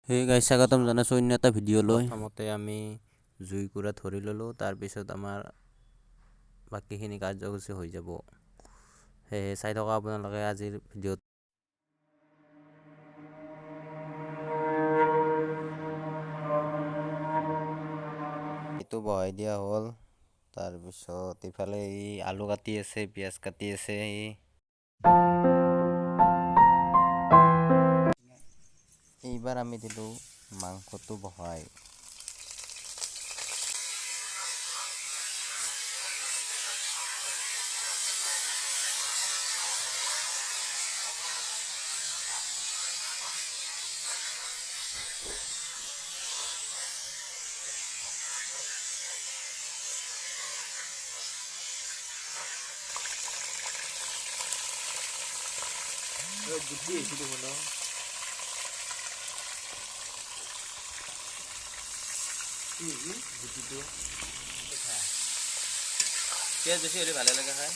হে গাইছ স্বাগতম জনাইছোঁ অন্য এটা ভিডিঅ'লৈ। প্ৰথমতে আমি জুইকুৰা ধৰি ল'লোঁ, তাৰপিছত আমাৰ বাকীখিনি কাৰ্যসূচী হৈ যাব। সেয়ে চাই থকা আপোনালোকে আজিৰ ভিডিঅ'ত। এইটো বহাই দিয়া হ'ল। তাৰপিছত ইফালে আলু কাটি আছে, পিঁয়াজ কাটি আছে। এইবাৰ আমি দিলোঁ মাংসটো বহাই। পিঁয়াজ বেছি হ'লে ভালে লাগে খাই।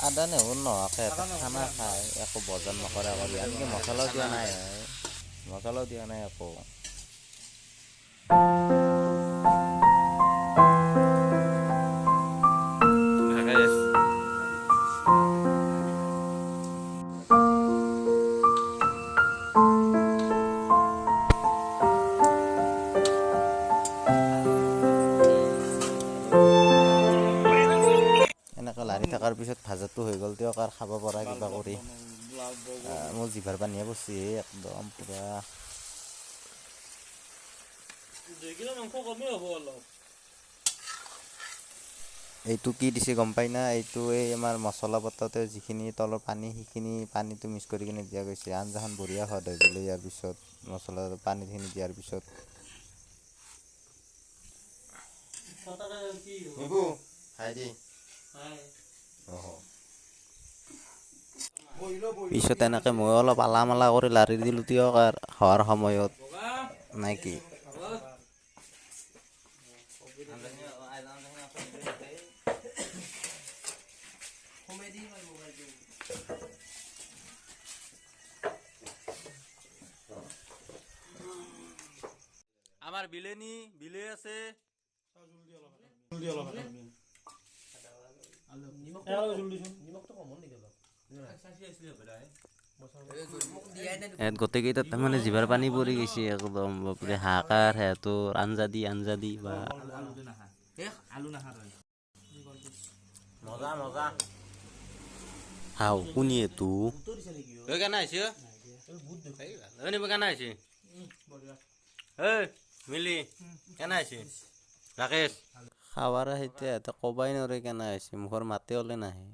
আদা নহৰু নোহোৱাকৈ খানা খায়, একো বজাৰ নকৰে, আনকি মছলাও দিয়া নাই, মছলাও দিয়া নাই একো। এনেকৈ লাৰি থকাৰ পিছত ভাজাটো হৈ গ'ল, তেওঁক আৰু খাব পৰা কিবা কৰি। মোৰ জিভাৰ পানীয়ে পৰছি একদম পুৰা। এইটো কি দিছে গম পাই না? এইটো এই আমাৰ মছলা বটাতে যিখিনি তলৰ পানী, সেইখিনি পানীটো মিক্স কৰি কিনে দিয়া গৈছে। আঞ্জাখন বঢ়িয়া সোৱাদ হয় বোলে ইয়াৰ পিছত, মছলা পানীখিনি দিয়াৰ পিছত। পিছত এনেকৈ মই অলপ আলা মালা কৰি লাৰি দিলোঁ দিয়ক, আৰু হোৱাৰ সময়ত নাই কি। আমাৰ বিলে আছে। গোটেইকেইটাত তাৰমানে জিভাৰ পানী পৰি গৈছে একদম, বাপৰে হাহাকাৰ। সিহঁতৰ আঞ্জা দি বা মজা মজা। হাও কোনি এইটো কেনে হৈছে? কেনে হৈছে? মিলি কেনে হৈছে? ৰাকেশ খাৱাৰ সেইটো ক'বাই নোৱাৰে কেনে হৈছে, মুখৰ মাতে ওলাই নাহে।